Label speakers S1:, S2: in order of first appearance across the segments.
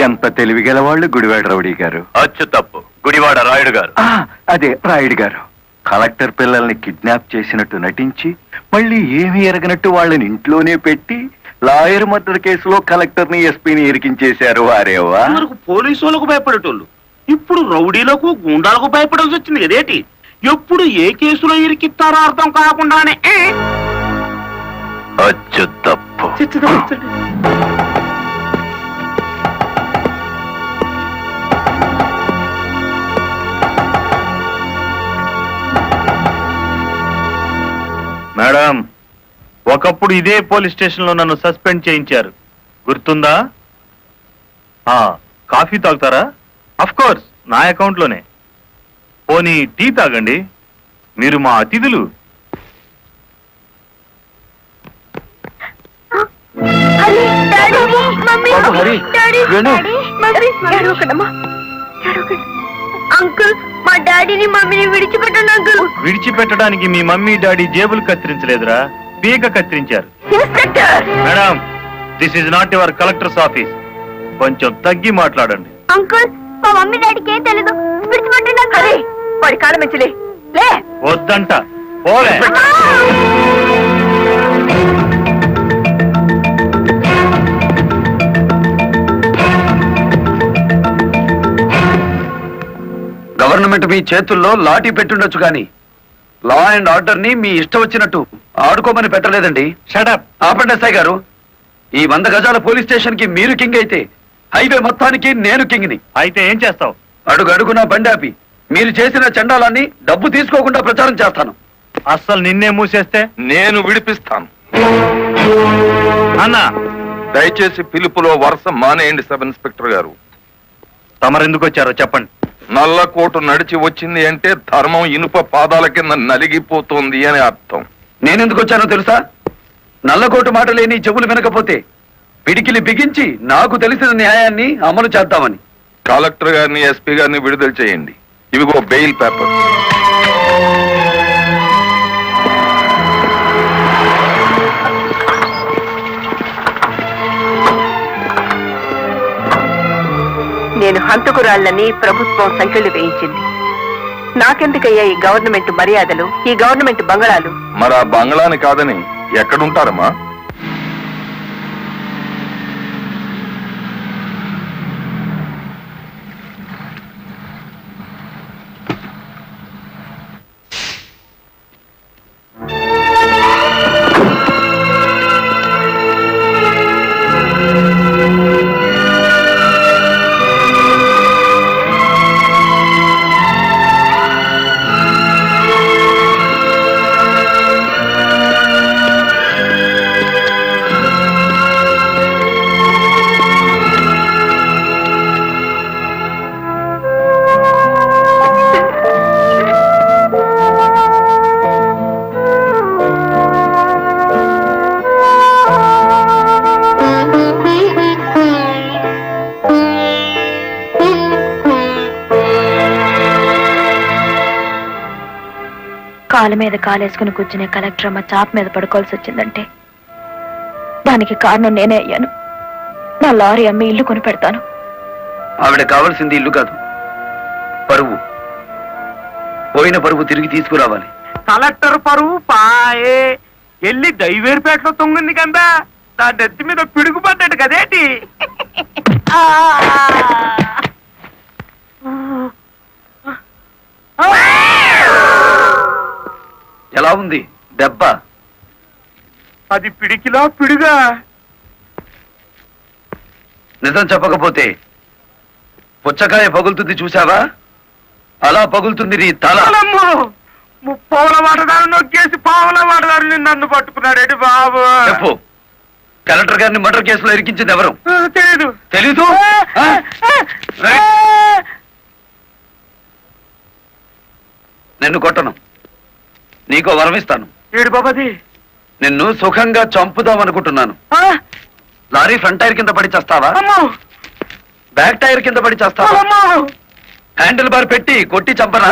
S1: ఎంత తెలివిగల వాళ్ళు గుడివాడ రౌడీ గారు.
S2: అచ్చు తప్పు, గుడివాడ రాయుడు గారు.
S1: అదే రాయుడు గారు. కలెక్టర్ పిల్లల్ని కిడ్నాప్ చేసినట్టు నటించి మళ్ళీ ఏమీ ఎరగనట్టు వాళ్ళని ఇంట్లోనే పెట్టి లాయర్ మర్డర్ కేసులో కలెక్టర్ ని ఎస్పీని ఇరికించేశారు. వారేవా
S3: పోలీసు వాళ్ళకు భయపడేటోళ్ళు ఇప్పుడు రౌడీలకు గుండాలకు భయపడాల్సి వచ్చింది కదేటి. ఎప్పుడు ఏ కేసులో ఇరికిస్తారో అర్థం కాకుండానే
S2: అచ్చు తప్పు. మేడం, ఒకప్పుడు ఇదే పోలీస్ స్టేషన్ లో నన్ను సస్పెండ్ చేయించారు, గుర్తుందా? కాఫీ తాగుతారా? అఫ్ కోర్స్, నా అకౌంట్ లోనే. పోనీ టీ తాగండి, మీరు మా అతిథులు.
S4: అంకుల్, మా డాడీని మమ్మీని విడిచిపెట్టండి అంకుల్.
S2: విడిచిపెట్టడానికి మీ మమ్మీ డాడీ జేబులు కత్తిరించలేదురా, పీక కత్తిరించారు. Madam, this is not your collector's office, కొంచెం తగ్గి మాట్లాడండి.
S4: అంకుల్, మా మమ్మీ డాడీకి ఏం తెలీదు, విడిచిపెట్టండి అంకుల్. వాడి కాళ్ళ మంచిలే లే.
S2: వద్దంట, పోలే.
S1: గవర్నమెంట్ మీ చేతుల్లో లాఠీ పెట్టుండొచ్చు కానీ లా అండ్ ఆర్డర్ ని మీ ఇష్టం వచ్చినట్టు ఆడుకోమని పెట్టలేదండి.
S2: షటప్.
S1: ఆపండి ఎస్ఐ గారు. ఈ 100 గజాల పోలీస్ స్టేషన్ కి మీరు కింగ్ అయితే హైవే మొత్తానికి నేను కింగ్ని.
S2: అయితే ఏం చేస్తావు?
S1: అడుగు అడుగునా బండి ఆపి మీరు చేసిన చండాలాన్ని డబ్బు తీసుకోకుండా ప్రచారం చేస్తాను.
S2: అస్సలు నిన్నే మూసేస్తే
S5: నేను విడిపిస్తాను.
S2: అన్నా,
S5: దయచేసి పిలుపులో వరుస మానేయండి సబ్ ఇన్స్పెక్టర్ గారు.
S2: తమరెందుకు వచ్చారో చెప్పండి.
S5: నల్లకోటు నడిచి వచ్చింది అంటే ధర్మం ఇనుప పాదాల కింద నలిగిపోతుంది అని అర్థం.
S1: నేనెందుకు వచ్చానో తెలుసా? నల్లకోటు మాట లేని చెవులు వినకపోతే పిడికిలి బిగించి నాకు తెలిసిన న్యాయాన్ని అమలు చేద్దామని.
S5: కలెక్టర్ గారిని, ఎస్పీ గారిని విడుదల చేయండి. ఇవిగో బెయిల్ పేపర్.
S6: నేను హంతకురాళ్లని ప్రభుత్వం సంఖ్యలు వేయించింది. నాకెందుకయ్యా ఈ గవర్నమెంట్ మర్యాదలు, ఈ గవర్నమెంట్ బంగళాలు?
S5: మరి ఆ బంగ్లాని కాదని ఎక్కడుంటారమ్మా?
S4: కాలు మీద కాలేసుకుని కూర్చునే కలెక్టర్ అమ్మ చాప్ మీద పడుకోవాల్సి వచ్చిందంటే దానికి కారణం నేనే అయ్యాను. నా లారీ అమ్మి ఇల్లు కొని పెడతాను.
S1: ఆవిడ కావాల్సింది ఇల్లు కాదు, పరువు. పోయిన పరువు తిరిగి తీసుకురావాలి.
S3: కలెక్టర్ పరువు పాయే ఎల్లి దైవేరుపేటలో తొంగింది కదా, నా నెత్తి మీద పిడుగు పడ్డాడు కదేటి.
S1: ఎలా ఉంది దెబ్బ?
S3: అది పిడికిలా పిడుగా?
S1: నిజం చెప్పకపోతే పుచ్చకాయ పగులుతుంది చూసావా, అలా పగులుతుంది నీ తల.
S3: ముప్పావుల వాటదారు నొక్కేసి పావుల వాటదారు నన్ను పట్టుకున్నాడేటి బాబు.
S1: చెప్పు, కలెక్టర్ గారిని మర్డర్ కేసులో ఇరికించింది ఎవరు?
S3: తెలీదు.
S1: తెలీదు? నిన్ను కొట్టను, నీకో వరం ఇస్తాను.
S3: ఏడు బాబాది.
S1: నిన్ను సుఖంగా చంపుదామనుకుంటున్నాను. లారీ ఫ్రంట్ టైర్ కింద పడి చేస్తావా, బ్యాక్ టైర్ కింద పడి చేస్తావా, హ్యాండిల్ బార్ పెట్టి కొట్టి చంపనా,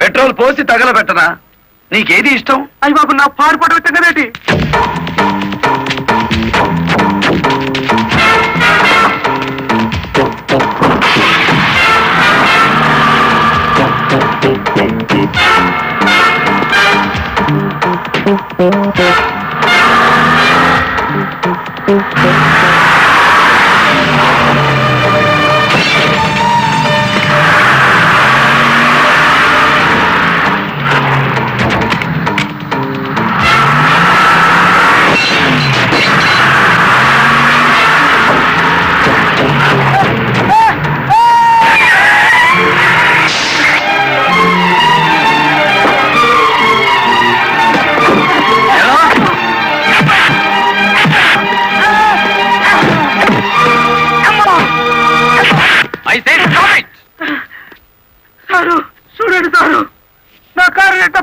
S1: పెట్రోల్ పోసి తగలబెట్టనా? నీకేది ఇష్టం?
S3: అయ్యి బాబు, నా పాడుపడ వచ్చేటి.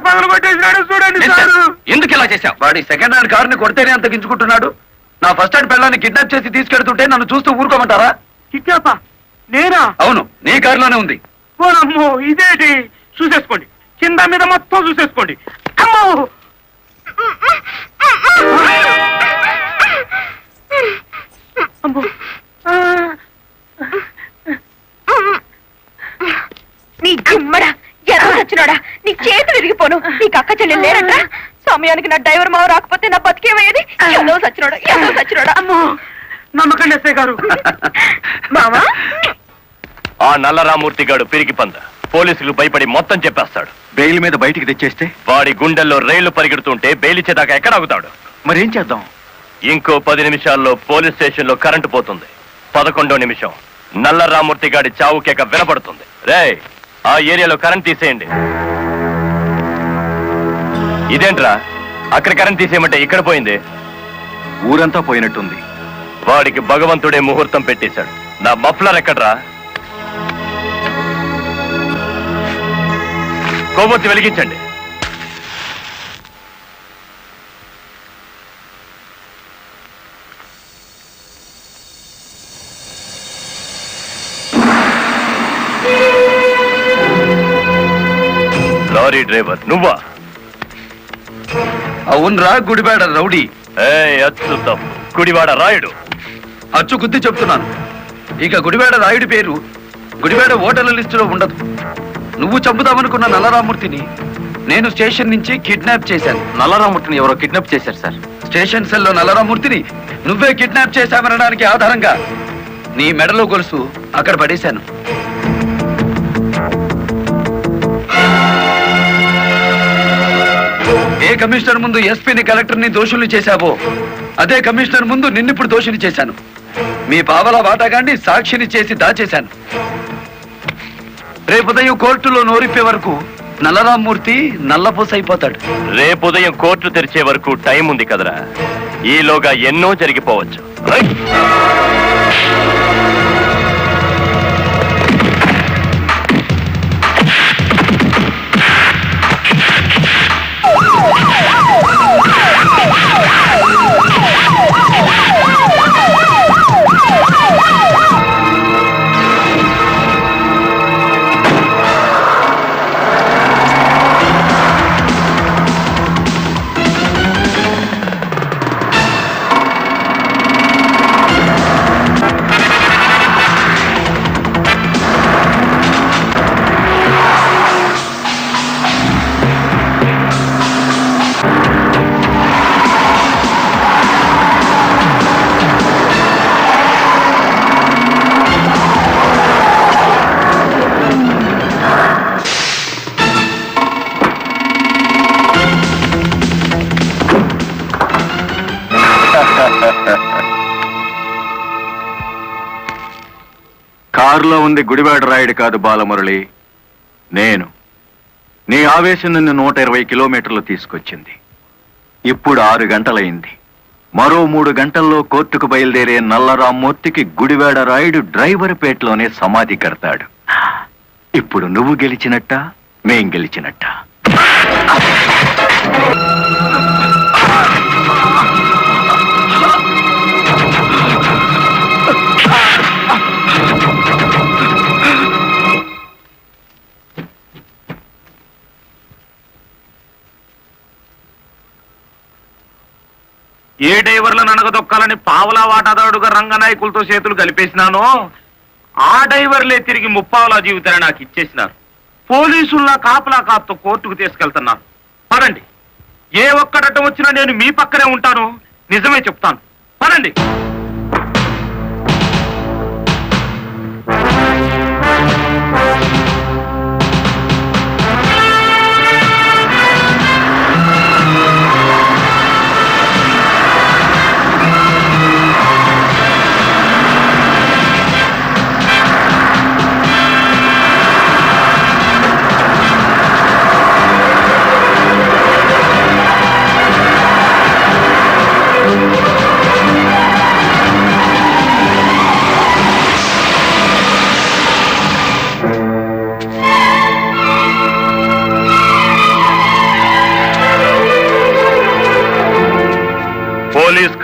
S3: పగలు కొట్టేసినాడు చూడండి సారు.
S1: ఎందుకు ఇలా చేశావు? వాడి సెకండ్ హ్యాండ్ కారుని కొడితేనే అంత గించుకుంటున్నాడు. నా ఫస్ట్ హ్యాండ్ పెళ్ళాన్ని కిడ్నాప్ చేసి తీసుకెడుతుంటే నన్ను చూస్తూ ఊరుకోమంటారా?
S3: కిట్టాపా నేనా?
S1: అవును, నీ కారులోనే ఉంది.
S3: ఓనమ్మో ఇదేంటి? చూసేసుకోండి, కింద మీద మొత్తం చూసేసుకోండి. అమ్మో అమ్మో.
S4: నీ గుమ్మడా ఎలా వచ్చినాడా? నీ చేతులు విరిగిపోను. నీకు అక్క చెల్లెలు లేరట. సమయానికి నా డ్రైవర్ మావ రాకపోతే నా బతికేమయ్యేది. ఎలా సచ్చినాడా?
S3: అమ్మో నమ్మకండి ఎస్ఐ గారు.
S4: మావా
S2: ఆ నల్లరామూర్తి గాడు పిరికి పంద పోలీసులు భయపడి మొత్తం చెప్పేస్తాడు.
S1: బెయిల్ మీద బయటికి తెచ్చేస్తే
S2: వాడి గుండెల్లో రైళ్లు పరిగెడుతుంటే బెయిల్ ఇచ్చేదాకా ఎక్కడ ఆగుతాడు?
S1: మరేం చేద్దాం?
S2: ఇంకో 10 నిమిషాల్లో పోలీస్ స్టేషన్ లో కరెంటు పోతుంది. 11వ నిమిషం నల్లరామూర్తి గాడి చావు కేక వినపడుతుంది. రేయ్, ఆ ఏరియాలో కరెంట్ తీసేయండి. ఇదేంట్రా, అక్కడ కరెంట్ తీసేయమంటే ఇక్కడ పోయింది?
S1: ఊరంతా పోయినట్టుంది.
S2: వాడికి భగవంతుడే ముహూర్తం పెట్టేశాడు. నా మఫ్లర్ ఎక్కడ్రా? కొవ్వొత్తి వెలిగించండి. లారీ డ్రైవర్ నువ్వా?
S1: అవునరా, గుడిబేడ రౌడీ.
S2: అచ్చు తప్పు, గుడివాడ రాయుడు.
S1: అచ్చు గుద్ది చెప్తున్నాను. ఇక గుడిబేడ రాయుడి పేరు గుడిబేడ ఓటర్ల లిస్టులో ఉండదు. నువ్వు చంపుదామనుకున్న నల్లరామూర్తిని నేను స్టేషన్ నుంచి కిడ్నాప్ చేశాను.
S2: నల్లరామూర్తిని ఎవరో కిడ్నాప్ చేశారు సార్.
S1: స్టేషన్ సెల్లో నల్లరామూర్తిని నువ్వే కిడ్నాప్ చేశామనడానికి ఆధారంగా నీ మెడలో గొలుసు అక్కడ పడేశాను. ఏ కమిషనర్ ముందు ఎస్పీని కలెక్టర్ని దోషుల్ని చేశావో అదే కమిషనర్ ముందు నిన్నిప్పుడు దోషుని చేశాను. మీ పావలా వాటాగాన్ని సాక్షిని చేసి దాచేశాను. రేపు ఉదయం కోర్టులో నోరిప్పే వరకు నల్లరామూర్తి నల్లపూస అయిపోతాడు.
S2: రేపు ఉదయం కోర్టు తెరిచే వరకు టైం ఉంది కదరా. ఈలోగా ఎన్నో జరిగిపోవచ్చు.
S7: కారులో ఉంది గుడివాడ రాయుడు కాదు బాలమురళి, నేను. నీ ఆవేశం నిన్ను 120 కిలోమీటర్లు తీసుకొచ్చింది. ఇప్పుడు 6 గంటలైంది. మరో 3 గంటల్లో కోర్టుకు బయలుదేరే నల్లరామూర్తికి గుడివాడ రాయుడు డ్రైవర్ పేటలోనే సమాధి కడతాడు. ఇప్పుడు నువ్వు గెలిచినట్టా, మేం గెలిచినట్టా?
S3: ఏ డ్రైవర్లను అనగదొక్కాలని పావలా వాటాదారుడుగా రంగనాయకులతో చేతులు కలిపేసినానో ఆ డ్రైవర్లే తిరిగి ముప్పావలా జీవితాన్ని నాకు ఇచ్చేసినారు. పోలీసుల్లా కాపలా కాపుతో కోర్టుకు తీసుకెళ్తున్నారు. పదండి, ఏ ఒక్కడటం వచ్చినా నేను మీ పక్కనే ఉంటాను. నిజమే చెప్తాను, పదండి.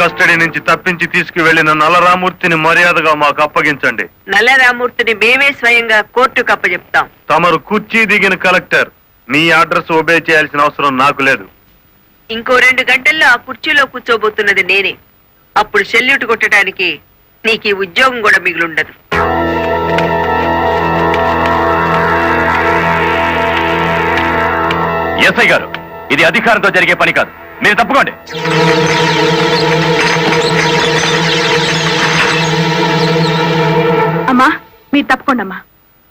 S2: కస్టడీ నుంచి తప్పించి తీసుకువెళ్లిన నల్లరామూర్తిని మర్యాదగా మాకు అప్పగించండి.
S6: నల్లరామూర్తిని మేమే స్వయంగా కోర్టుకు అప్పచెప్తాం.
S2: తమరు కుర్చీ దిగిన కలెక్టర్, మీ అడ్రస్ ఒబే చేయాల్సిన అవసరం నాకు లేదు.
S6: ఇంకో 2 గంటల్లో ఆ కుర్చీలో కూర్చోబోతున్నది నేనే. అప్పుడు సెల్యూట్ కొట్టడానికి నీకు ఈ ఉద్యోగం కూడా మిగిలుండదు.
S7: ఎస్ఐ గారు, ఇది అధికారంతో జరిగే పని కాదు, మీరు తప్పుకోండి.
S4: అమ్మా మీరు తప్పకుండా అమ్మా,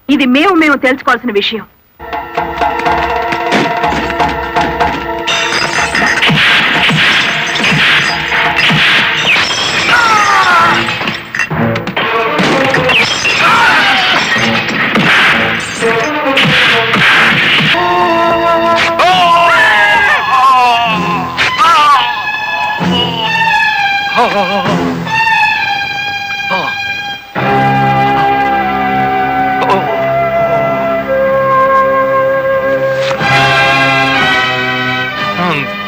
S4: ఇది మేము తెలుసుకోవాల్సిన విషయం.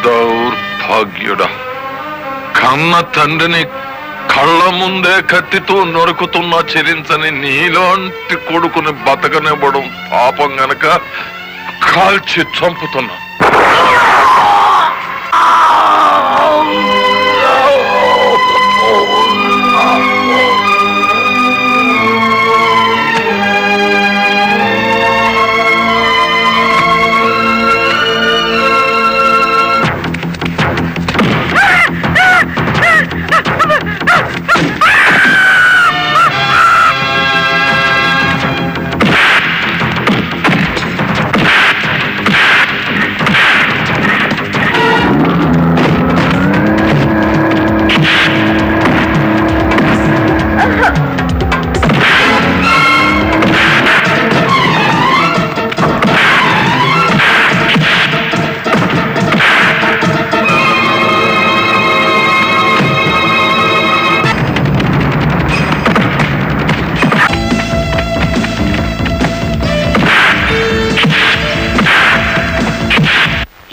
S5: దౌర్భాగ్యుడా, కన్న తండ్రిని కళ్ళ ముందే కత్తితో నరుకుతున్నా చెరించని నీలాంటి కొడుకుని బతకనివ్వడం పాపం గనక కాల్చి చంపుతున్నా.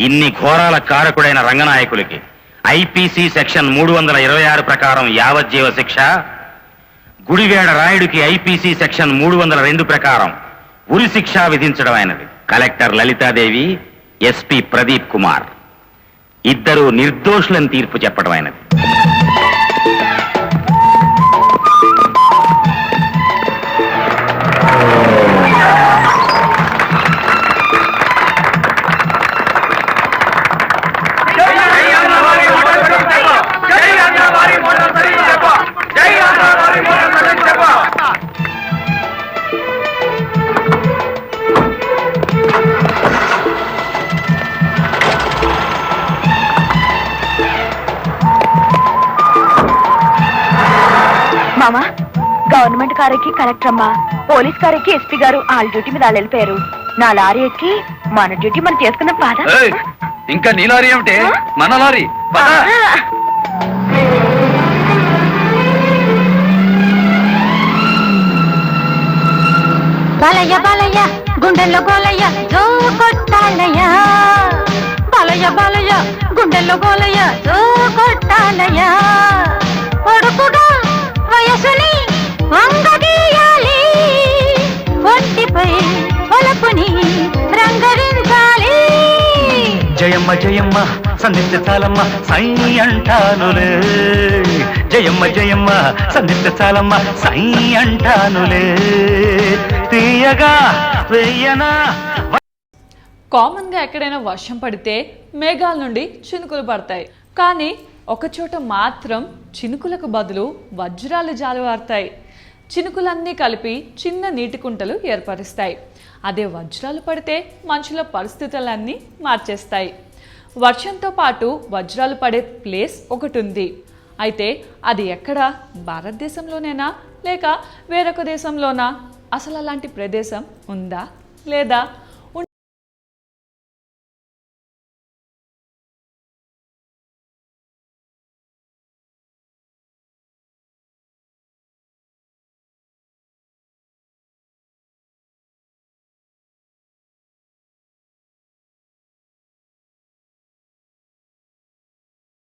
S3: ఇన్ని ఘోరాల కారకుడైన రంగనాయకులకి ఐపీసీ సెక్షన్ 326 ప్రకారం యావజ్జీవ శిక్ష, గుడివేడ రాయుడికి ఐపీసీ సెక్షన్ 302 ప్రకారం ఉరి శిక్ష విధించడం అయినది. కలెక్టర్ లలితాదేవి, ఎస్పీ ప్రదీప్ కుమార్ ఇద్దరు నిర్దోషులను తీర్పు చెప్పడం అయినది.
S4: మామా, గవర్నమెంట్ కారెక్కి కలెక్టర్ అమ్మా, పోలీస్ కారెక్కి ఎస్పీ గారు వాళ్ళ డ్యూటీ మీద వాళ్ళు వెళ్ళిపోయారు. నా లారీ ఎక్కి మన డ్యూటీ మనం చేసుకున్నాం పాదా.
S1: ఇంకా నీ లారీ ఏమిటి, మన లారీ.
S8: బాలయ్య బాలయ్య గుండెల్లో గోలయ్య జో కొట్టాలయ్య, బాలయ్య బాలయ్య గుండెల్లో గోలయ్య జో కొట్టాలయ్య, కొడుకుగా వయసుని వంగదీయాలి, ఒంటిపై ఒలపుని రంగరించాలి.
S7: జయమ్మ జయమ్మ సంధిస్తే చాలమ్మ సై అంటానులే, జయమ్మ జయమ్మ సంధిస్తే చాలమ్మ సై అంటానులే, తీయగా వెయ్యనా.
S9: కామన్గా ఎక్కడైనా వర్షం పడితే మేఘాల నుండి చినుకులు పడతాయి, కానీ ఒకచోట మాత్రం చినుకులకు బదులు వజ్రాలు జాలువారుతాయి. చినుకులన్నీ కలిపి చిన్న నీటి కుంటలు ఏర్పరుస్తాయి. అదే వజ్రాలు పడితే మనుషుల పరిస్థితులన్నీ మార్చేస్తాయి. వర్షంతో పాటు వజ్రాలు పడే ప్లేస్ ఒకటి ఉంది. అయితే అది ఎక్కడ? భారతదేశంలోనేనా లేక వేరొక దేశంలోనా? అసలు అలాంటి ప్రదేశం ఉందా లేదా?